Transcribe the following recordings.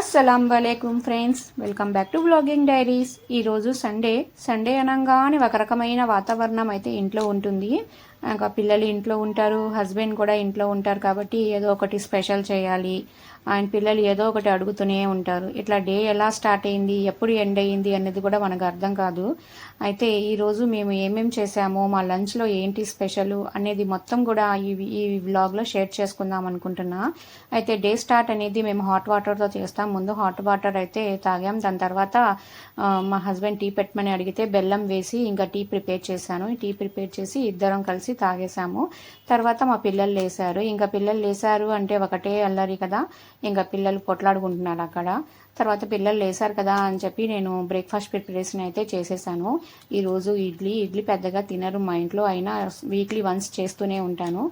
అస్సలం వలైకుం friends, welcome back to vlogging diaries. ఈరోజు సండే అనగానే ఒక రకమైన వాతావరణం అయితే ఇంట్లో ఉంటుంది. ఇంకా పిల్లలు ఇంట్లో ఉంటారు, హస్బెండ్ కూడా ఇంట్లో ఉంటారు కాబట్టి ఏదో ఒకటి స్పెషల్ చేయాలి. ఆయన పిల్లలు ఏదో ఒకటి అడుగుతూనే ఉంటారు. ఇట్లా డే ఎలా స్టార్ట్ అయింది, ఎప్పుడు ఎండ్ అయ్యింది అనేది కూడా మనకు అర్థం కాదు. అయితే ఈరోజు మేము ఏమేమి చేసామో, మా లంచ్లో ఏంటి స్పెషల్ అనేది మొత్తం కూడా ఈ వ్లాగ్లో షేర్ చేసుకుందాం అనుకుంటున్నా. అయితే డే స్టార్ట్ అనేది మేము హాట్ వాటర్తో చేస్తాం. ముందు హాట్ వాటర్ అయితే తాగాం. దాని తర్వాత మా హస్బెండ్ టీ పెట్టమని అడిగితే బెల్లం వేసి ఇంకా టీ ప్రిపేర్ చేశాను. టీ ప్రిపేర్ చేసి ఇద్దరం కలిసి తాగేసాము. తర్వాత మా పిల్లలు లేసారు. ఇంకా పిల్లలు లేసారు అంటే ఒకటే అల్లరి కదా, ఇంకా పిల్లలు పొట్లాడుకుంటున్నారు అక్కడ. తర్వాత పిల్లలు లేసారు కదా అని చెప్పి నేను బ్రేక్ఫాస్ట్ ప్రిపరేషన్ అయితే చేసేసాను. ఈరోజు ఇడ్లీ పెద్దగా తినరు మా ఇంట్లో, అయినా వీక్లీ వన్స్ చేస్తూనే ఉంటాను.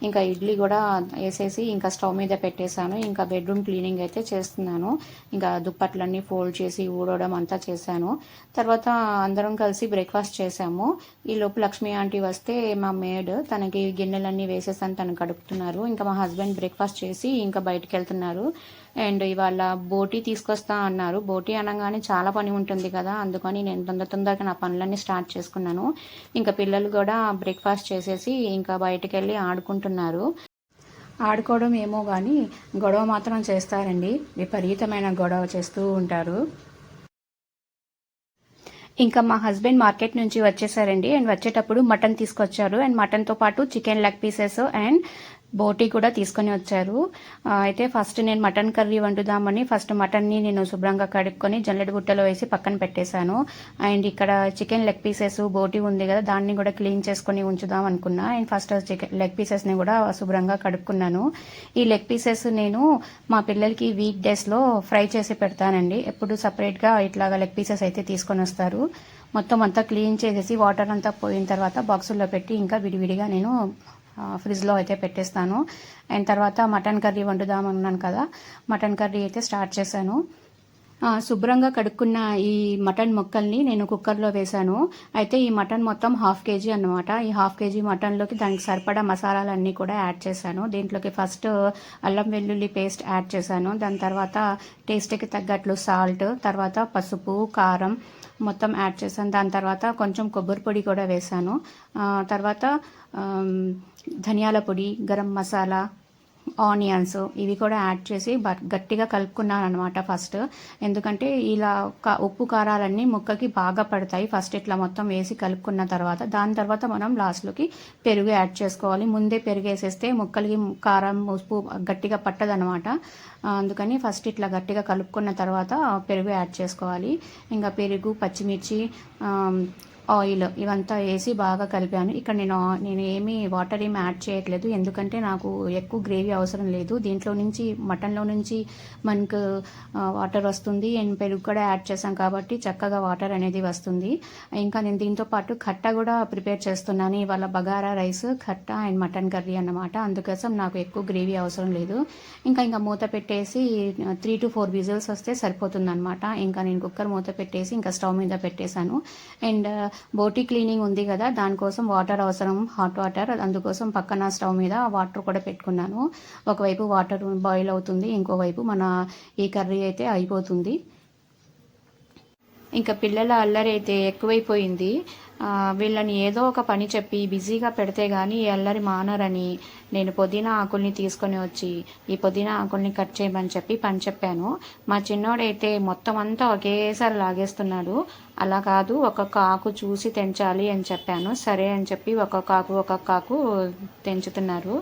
ఇంకా ఇడ్లీ కూడా వేసేసి ఇంకా స్టవ్ మీద పెట్టేశాను. ఇంకా బెడ్రూమ్ క్లీనింగ్ అయితే చేస్తున్నాను. ఇంకా దుప్పట్లన్నీ ఫోల్డ్ చేసి ఊడవడం అంతా చేశాను. తర్వాత అందరం కలిసి బ్రేక్ఫాస్ట్ చేశాము. ఈ లోపు లక్ష్మి ఆంటీ వస్తే మా మేడ్ తనకి గిన్నెలన్నీ వేసేసాను, తను కడుపుతున్నారు. ఇంకా మా హస్బెండ్ బ్రేక్ఫాస్ట్ చేసి ఇంకా బయటికి వెళ్తున్నారు. అండ్ ఇవాళ బోటీ తీసుకొస్తా అన్నారు. బోటీ అనగానే చాలా పని ఉంటుంది కదా, అందుకని నేను తొందరగా నా పనులన్నీ స్టార్ట్ చేసుకున్నాను. ఇంకా పిల్లలు కూడా బ్రేక్ఫాస్ట్ చేసేసి ఇంకా బయటికి వెళ్ళి ఆడుకుంటున్నారు. ఆడుకోవడం ఏమో కానీ గొడవ మాత్రం చేస్తారండి, విపరీతమైన గొడవ చేస్తూ ఉంటారు. ఇంకా మా హస్బెండ్ మార్కెట్ నుంచి వచ్చేసారండి. అండ్ వచ్చేటప్పుడు మటన్ తీసుకొచ్చారు. అండ్ మటన్తో పాటు చికెన్ లెగ్ పీసెస్ అండ్ బోటీ కూడా తీసుకొని వచ్చారు. అయితే ఫస్ట్ నేను మటన్ కర్రీ వండుదామని ఫస్ట్ మటన్ని నేను శుభ్రంగా కడుక్కొని జల్లెడ బుట్టలో వేసి పక్కన పెట్టేశాను. అండ్ ఇక్కడ చికెన్ లెగ్ పీసెస్ బోటీ ఉంది కదా, దాన్ని కూడా క్లీన్ చేసుకొని ఉంచుదాం అనుకున్నా. అండ్ ఫస్ట్ చికెన్ లెగ్ పీసెస్ని కూడా శుభ్రంగా కడుక్కున్నాను. ఈ లెగ్ పీసెస్ నేను మా పిల్లలకి వీక్ డేస్లో ఫ్రై చేసి పెడతానండి. ఎప్పుడు సపరేట్గా ఇట్లాగా లెగ్ పీసెస్ అయితే తీసుకొని వస్తారు. మొత్తం అంతా క్లీన్ చేసేసి వాటర్ అంతా పోయిన తర్వాత బాక్సుల్లో పెట్టి ఇంకా విడివిడిగా నేను ఫ్రిడ్జ్లో అయితే పెట్టేస్తాను. అండ్ తర్వాత మటన్ కర్రీ వండుదామన్నాను కదా, మటన్ కర్రీ అయితే స్టార్ట్ చేశాను. శుభ్రంగా కడుక్కున్న ఈ మటన్ ముక్కల్ని నేను కుక్కర్లో వేశాను. అయితే ఈ మటన్ మొత్తం 1/2 kg అన్నమాట. ఈ 1/2 kg మటన్లోకి దానికి సరిపడా మసాలాలన్నీ కూడా యాడ్ చేశాను. దీంట్లోకి ఫస్ట్ అల్లం వెల్లుల్లి పేస్ట్ యాడ్ చేశాను. దాని తర్వాత టేస్ట్కి తగ్గట్లు సాల్ట్, తర్వాత పసుపు, కారం మొత్తం యాడ్ చేశాను. దాని తర్వాత కొంచెం కొబ్బరి పొడి కూడా వేశాను. తర్వాత ధనియాల పొడి, గరం మసాలా, ఆనియన్స్ ఇవి కూడా యాడ్ చేసి గట్టిగా కలుపుకున్నాను అనమాట ఫస్ట్. ఎందుకంటే ఇలా ఉప్పు కారాలన్నీ ముక్కకి బాగా పడతాయి. ఫస్ట్ ఇట్లా మొత్తం వేసి కలుపుకున్న తర్వాత దాని తర్వాత మనం లాస్ట్లోకి పెరుగు యాడ్ చేసుకోవాలి. ముందే పెరుగు వేసేస్తే ముక్కలకి కారం ఉప్పు గట్టిగా పట్టదనమాట. అందుకని ఫస్ట్ ఇట్లా గట్టిగా కలుపుకున్న తర్వాత పెరుగు యాడ్ చేసుకోవాలి. ఇంకా పెరుగు, పచ్చిమిర్చి, ఆయిల్ ఇవంతా వేసి బాగా కలిపాను. ఇక్కడ నేను ఏమీ వాటర్ ఏమి యాడ్ చేయట్లేదు, ఎందుకంటే నాకు ఎక్కువ గ్రేవీ అవసరం లేదు. దీంట్లో నుంచి మటన్లో నుంచి మనకు వాటర్ వస్తుంది. అండ్ పెరుగు కూడా యాడ్ చేసాం కాబట్టి చక్కగా వాటర్ అనేది వస్తుంది. ఇంకా నేను దీంతో పాటు ఖట్ట కూడా ప్రిపేర్ చేస్తున్నాను. ఇవాళ bagara rice, khatta and mutton curry అన్నమాట. అందుకోసం నాకు ఎక్కువ గ్రేవీ అవసరం లేదు. ఇంకా మూత పెట్టేసి 3 to 4 విజిల్స్ వస్తే సరిపోతుందన్నమాట. ఇంకా నేను కుక్కర్ మూత పెట్టేసి ఇంకా స్టవ్ మీద పెట్టేశాను. అండ్ బోటీ క్లీనింగ్ ఉంది కదా, దానికోసం వాటర్ అవసరం, హాట్ వాటర్. అందుకోసం పక్కన స్టవ్ మీద వాటర్ కూడా పెట్టుకున్నాను. ఒకవైపు వాటర్ బాయిల్ అవుతుంది, ఇంకోవైపు మన ఈ కర్రీ అయితే అయిపోతుంది. ఇంకా పిల్లల అల్లరి అయితే ఎక్కువైపోయింది. వీళ్ళని ఏదో ఒక పని చెప్పి బిజీగా పెడితే కానీ అల్లరి మానరని నేను పుదీనా ఆకుల్ని తీసుకొని వచ్చి ఈ పుదీనా ఆకుల్ని కట్ చేయమని చెప్పి పని చెప్పాను. మా చిన్నోడైతే మొత్తం అంతా ఒకేసారి లాగేస్తున్నాడు. అలా కాదు, ఒక్కొక్క ఆకు చూసి తెంచాలి అని చెప్పాను. సరే అని చెప్పి ఒక్కొక్క ఆకు తెంచుతున్నారు.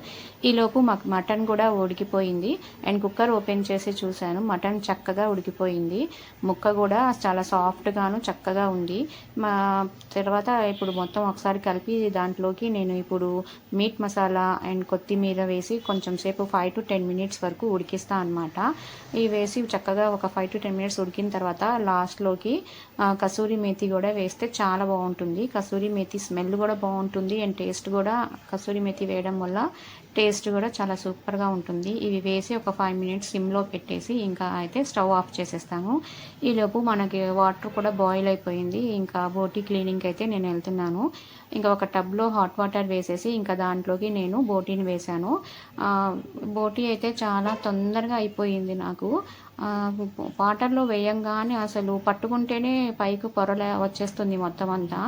ఈలోపు మాకు మటన్ కూడా ఉడికిపోయింది. అండ్ కుక్కర్ ఓపెన్ చేసి చూశాను, మటన్ చక్కగా ఉడికిపోయింది. ముక్క కూడా చాలా సాఫ్ట్గాను చక్కగా ఉంది. తర్వాత ఇప్పుడు మొత్తం ఒకసారి కలిపి దాంట్లోకి నేను ఇప్పుడు మీట్ మసాలా అండ్ కొత్తిమీర వేసి కొంచెం సేపు 5 to 10 minutes వరకు ఉడికిస్తా అనమాట. ఇవి వేసి చక్కగా ఒక 5 to 10 minutes ఉడికిన తర్వాత లాస్ట్లోకి కసూరి మేతి కూడా వేస్తే చాలా బాగుంటుంది. కసూరి మేతి స్మెల్ కూడా బాగుంటుంది అండ్ టేస్ట్ కూడా కసూరి మేతి వేయడం వల్ల టేస్ట్ కూడా చాలా సూపర్గా ఉంటుంది. ఇవి వేసి ఒక 5 మినిట్స్ సిమ్లో పెట్టేసి ఇంకా అయితే స్టవ్ ఆఫ్ చేసేస్తాము. ఈలోపు మనకి వాటర్ కూడా బాయిల్ అయిపోయింది. ఇంకా బోటీ క్లీనింగ్కి అయితే నేను వెళ్తున్నాను. ఇంకా ఒక టబ్లో హాట్ వాటర్ వేసేసి ఇంకా దాంట్లోకి నేను బోటీని వేశాను. బోటీ అయితే చాలా తొందరగా అయిపోయింది నాకు. వాటర్లో వేయంగానే అసలు పట్టుకుంటేనే పైకి పొరల వచ్చేస్తుంది మొత్తం అంతా.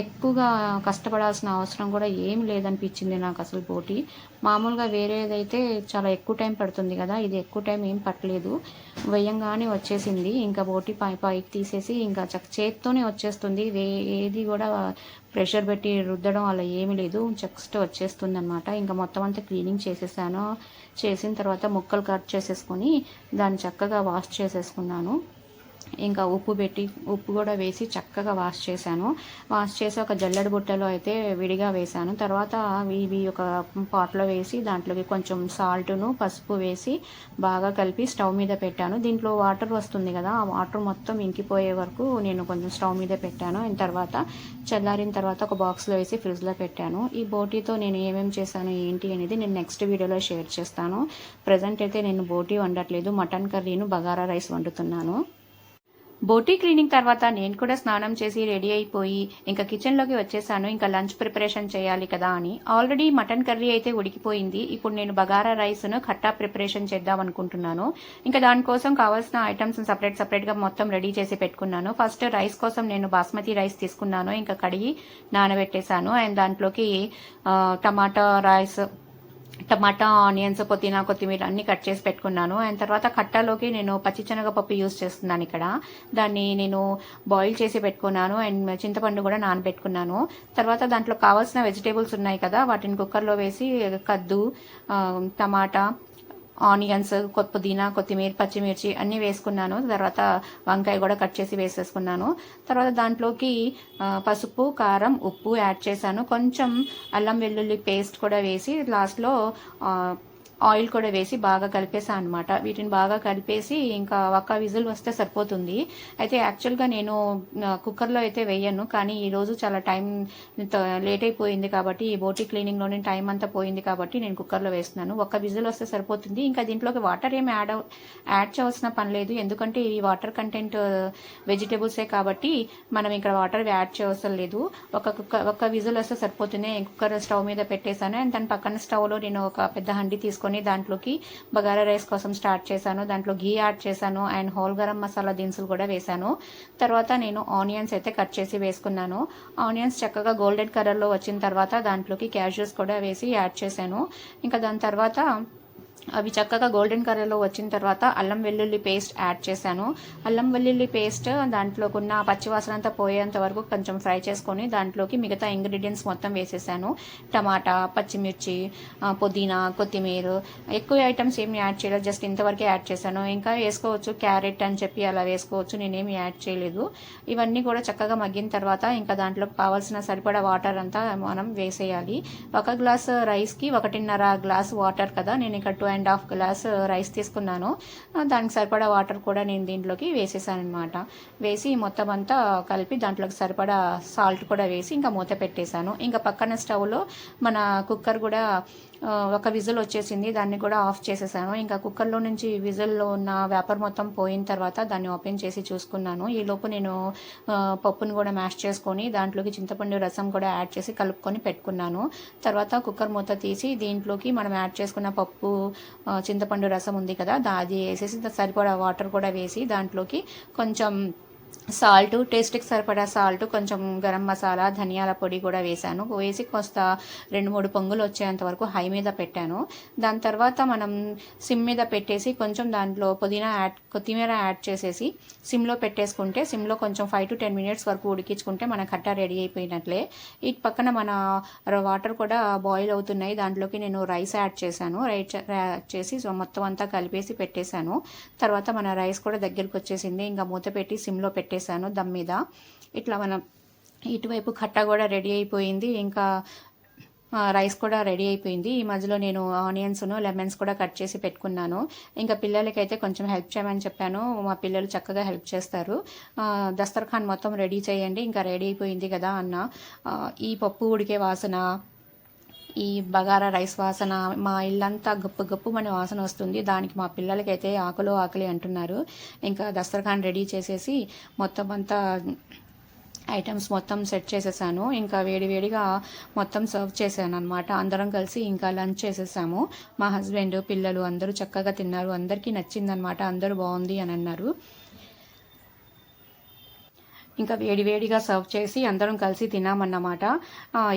ఎక్కువగా కష్టపడాల్సిన అవసరం కూడా ఏం లేదనిపించింది నాకు అసలు బోటీ. మామూలుగా వేరేదైతే చాలా ఎక్కువ టైం పడుతుంది కదా, ఇది ఎక్కువ టైం ఏం పట్టలేదు. వేయంగానే వచ్చేసింది. ఇంకా బోటీ పైకి తీసేసి ఇంకా చేత్తోనే వచ్చేస్తుంది. ఏది కూడా ప్రెషర్ పెట్టి రుద్దడం అలా ఏమీ లేదు, జస్ట్ వచ్చేస్తుంది అనమాట. ఇంకా మొత్తం అంతా క్లీనింగ్ చేసేసాను. చేసిన తర్వాత ముక్కలు కట్ చేసేసుకొని దాన్ని చక్కగా వాష్ చేసేసుకున్నాను. ఇంకా ఉప్పు కూడా వేసి చక్కగా వాష్ చేశాను. వాష్ చేసి ఒక జల్లెడ బుట్టలో అయితే విడిగా వేశాను. తర్వాత ఇవి ఒక పాట్లో వేసి దాంట్లోకి కొంచెం సాల్ట్ను పసుపు వేసి బాగా కలిపి స్టవ్ మీద పెట్టాను. దీంట్లో వాటర్ వస్తుంది కదా, ఆ వాటర్ మొత్తం ఇంకిపోయే వరకు నేను కొంచెం స్టవ్ మీద పెట్టాను. తర్వాత చల్లారిన తర్వాత ఒక బాక్స్లో వేసి ఫ్రిడ్జ్లో పెట్టాను. ఈ బోటీతో నేను ఏమేమి చేశాను ఏంటి అనేది నేను నెక్స్ట్ వీడియోలో షేర్ చేస్తాను. ప్రజెంట్ అయితే నేను బోటీ వండట్లేదు, మటన్ కర్రీను బగారా రైస్ వండుతున్నాను. బోటీ క్లీనింగ్ తర్వాత నేను కూడా స్నానం చేసి రెడీ అయిపోయి ఇంకా కిచెన్లోకి వచ్చేసాను. ఇంకా లంచ్ ప్రిపరేషన్ చేయాలి కదా అని. ఆల్రెడీ మటన్ కర్రీ అయితే ఉడికిపోయింది. ఇప్పుడు నేను బగారా రైస్ను ఖట్టా ప్రిపరేషన్ చేద్దాం అనుకుంటున్నాను. ఇంకా దానికోసం కావాల్సిన ఐటమ్స్ సపరేట్గా మొత్తం రెడీ చేసి పెట్టుకున్నాను. ఫస్ట్ రైస్ కోసం నేను బాస్మతి రైస్ తీసుకున్నాను. ఇంకా కడిగి నానబెట్టేశాను. అండ్ దాంట్లోకి టమాటా, ఆనియన్స్, పుదీనా, కొత్తిమీర అన్ని కట్ చేసి పెట్టుకున్నాను. అండ్ తర్వాత కట్టాలోకి నేను పచ్చిశనగపప్పు యూజ్ చేస్తున్నాను ఇక్కడ. దాన్ని నేను బాయిల్ చేసి పెట్టుకున్నాను. అండ్ చింతపండు కూడా నానబెట్టుకున్నాను. తర్వాత దాంట్లో కావాల్సిన వెజిటేబుల్స్ ఉన్నాయి కదా, వాటిని కుక్కర్లో వేసి కద్దు, టమాటా, ఆనియన్స్, పుదీనా, కొత్తిమీర, పచ్చిమిర్చి అన్నీ వేసుకున్నాను. తర్వాత వంకాయ కూడా కట్ చేసి వేసేసుకున్నాను. తర్వాత దాంట్లోకి పసుపు, కారం, ఉప్పు యాడ్ చేశాను. కొంచెం అల్లం వెల్లుల్లి పేస్ట్ కూడా వేసి లాస్ట్లో ఆయిల్ కూడా వేసి బాగా కలిపేసాను అనమాట. వీటిని బాగా కలిపేసి ఇంకా ఒక విజిల్ వస్తే సరిపోతుంది. అయితే యాక్చువల్గా నేను కుక్కర్లో అయితే వేయను, కానీ ఈరోజు చాలా టైం లేట్ అయిపోయింది కాబట్టి ఈ బోటీ క్లీనింగ్లోనే టైం అంతా పోయింది కాబట్టి నేను కుక్కర్లో వేస్తున్నాను. ఒక విజిల్ వస్తే సరిపోతుంది. ఇంకా దీంట్లోకి వాటర్ ఏమి యాడ్ చేయాల్సిన పని లేదు, ఎందుకంటే ఈ వాటర్ కంటెంట్ వెజిటేబుల్సే కాబట్టి మనం ఇక్కడ వాటర్ యాడ్ చేయవలసిన లేదు. ఒక విజిల్ వస్తే సరిపోతుంది. కుక్కర్ స్టవ్ మీద పెట్టేశాను. అండ్ దాని పక్కన స్టవ్లో నేను ఒక పెద్ద హండి తీసుకొని దాంట్లోకి బగారా రైస్ కోసం స్టార్ట్ చేశాను. దాంట్లో ఘీ యాడ్ చేశాను అండ్ హోల్ గరం మసాలా దినుసులు కూడా వేశాను. తర్వాత నేను ఆనియన్స్ అయితే కట్ చేసి వేసుకున్నాను. ఆనియన్స్ చక్కగా గోల్డెన్ కలర్లో వచ్చిన తర్వాత దాంట్లోకి క్యాష్యూస్ కూడా వేసి యాడ్ చేశాను. ఇంకా దాని తర్వాత అవి చక్కగా గోల్డెన్ కలర్లో వచ్చిన తర్వాత అల్లం వెల్లుల్లి పేస్ట్ యాడ్ చేశాను. అల్లం వెల్లుల్లి పేస్ట్ దాంట్లోకి ఉన్న పచ్చివాసన అంతా పోయేంత వరకు కొంచెం ఫ్రై చేసుకొని దాంట్లోకి మిగతా ఇంగ్రీడియంట్స్ మొత్తం వేసేసాను. టమాటా, పచ్చిమిర్చి, పుదీనా, కొత్తిమీర, ఎక్కువ ఐటమ్స్ ఏమి యాడ్ చేయలేదు, జస్ట్ ఇంతవరకే యాడ్ చేశాను. ఇంకా వేసుకోవచ్చు క్యారెట్ అని చెప్పి అలా వేసుకోవచ్చు, నేనేమి యాడ్ చేయలేదు. ఇవన్నీ కూడా చక్కగా మగ్గిన తర్వాత ఇంకా దాంట్లోకి కావాల్సిన సరిపడా వాటర్ అంతా మనం వేసేయాలి. ఒక గ్లాస్ రైస్కి 1.5 గ్లాస్ వాటర్ కదా, నేను ఇక్కడ 2.5 గ్లాస్ రైస్ తీసుకున్నాను. దానికి సరిపడా వాటర్ కూడా నేను దీంట్లోకి వేసేసాను అనమాట. వేసి మొత్తం అంతా కలిపి దాంట్లోకి సరిపడా సాల్ట్ కూడా వేసి ఇంకా మూత పెట్టేశాను. ఇంకా పక్కన స్టవ్లో మన కుక్కర్ కూడా ఒక విజిల్ వచ్చేసింది, దాన్ని కూడా ఆఫ్ చేసేసాను. ఇంకా కుక్కర్లో నుంచి విజిల్లో ఉన్న వేపర్ మొత్తం పోయిన తర్వాత దాన్ని ఓపెన్ చేసి చూసుకున్నాను. ఈలోపు నేను పప్పును కూడా మ్యాష్ చేసుకొని దాంట్లోకి చింతపండు రసం కూడా యాడ్ చేసి కలుపుకొని పెట్టుకున్నాను. తర్వాత కుక్కర్ మూత తీసి దీంట్లోకి మనం యాడ్ చేసుకున్న పప్పు, చింతపండు రసం ఉంది కదా, అది వేసేసి సరిపడా వాటర్ కూడా వేసి దాంట్లోకి కొంచెం సాల్ట్, టేస్ట్కి సరిపడా సాల్ట్, కొంచెం గరం మసాలా, ధనియాల పొడి కూడా వేశాను. వేసి కొంత 2-3 పొంగులు వచ్చేంత వరకు హై మీద పెట్టాను. దాని తర్వాత మనం సిమ్ మీద పెట్టేసి కొంచెం దాంట్లో కొత్తిమీర యాడ్ చేసేసి సిమ్లో పెట్టేసుకుంటే, సిమ్లో కొంచెం 5 to 10 మినిట్స్ వరకు ఉడికించుకుంటే మన కట్టా రెడీ అయిపోయినట్లే. ఇటు పక్కన మన వాటర్ కూడా బాయిల్ అవుతున్నాయి. దాంట్లోకి నేను రైస్ యాడ్ చేశాను. రైస్ యాడ్ చేసి మొత్తం అంతా కలిపేసి పెట్టేశాను. తర్వాత మన రైస్ కూడా దగ్గరికి వచ్చేసింది. ఇంకా మూత పెట్టి సిమ్లో పెట్టేశాను దమ్ మీద. ఇట్లా మనం ఇటువైపు కట్ట కూడా రెడీ అయిపోయింది. ఇంకా రైస్ కూడా రెడీ అయిపోయింది. ఈ మధ్యలో నేను ఆనియన్స్ను లెమన్స్ కూడా కట్ చేసి పెట్టుకున్నాను. ఇంకా పిల్లలకైతే కొంచెం హెల్ప్ చేయమని చెప్పాను. మా పిల్లలు చక్కగా హెల్ప్ చేస్తారు. దస్తర్ఖాన్ మొత్తం రెడీ చేయండి, ఇంకా రెడీ అయిపోయింది కదా అన్న. ఈ పప్పు ఉడికే వాసన, ఈ బగారా రైస్ వాసన మా ఇల్లంతా గప్పు గప్పుమని వాసన వస్తుంది. దానికి మా పిల్లలకైతే ఆకులు ఆకలి అంటున్నారు. ఇంకా దస్తరఖాన్ రెడీ చేసేసి మొత్తం అంతా ఐటమ్స్ మొత్తం సెట్ చేసేసాను. ఇంకా వేడివేడిగా మొత్తం సర్వ్ చేశాను అనమాట. అందరం కలిసి ఇంకా లంచ్ చేసేసాము. మా హస్బెండ్, పిల్లలు అందరూ చక్కగా తిన్నారు. అందరికీ నచ్చిందనమాట. అందరూ బాగుంది అని అన్నారు. ఇంకా వేడివేడిగా సర్వ్ చేసి అందరం కలిసి తిన్నామన్నమాట.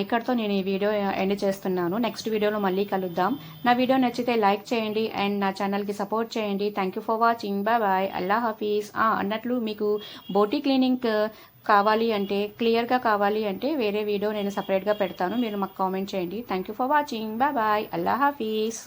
ఇక్కడితో నేను ఈ వీడియో ఎండ్ చేస్తున్నాను. నెక్స్ట్ వీడియోలో మళ్ళీ కలుద్దాం. నా వీడియో నచ్చితే లైక్ చేయండి అండ్ నా ఛానల్కి సపోర్ట్ చేయండి. Thank you for watching. Bye bye. అల్లా హఫీజ్. అన్నట్లు మీకు బోటీ క్లీనింగ్ కావాలి అంటే, క్లియర్గా కావాలి అంటే వేరే వీడియో నేను సపరేట్గా పెడతాను. మీరు మాకు కామెంట్ చేయండి. Thank you for watching. Bye bye. అల్లా హఫీజ్.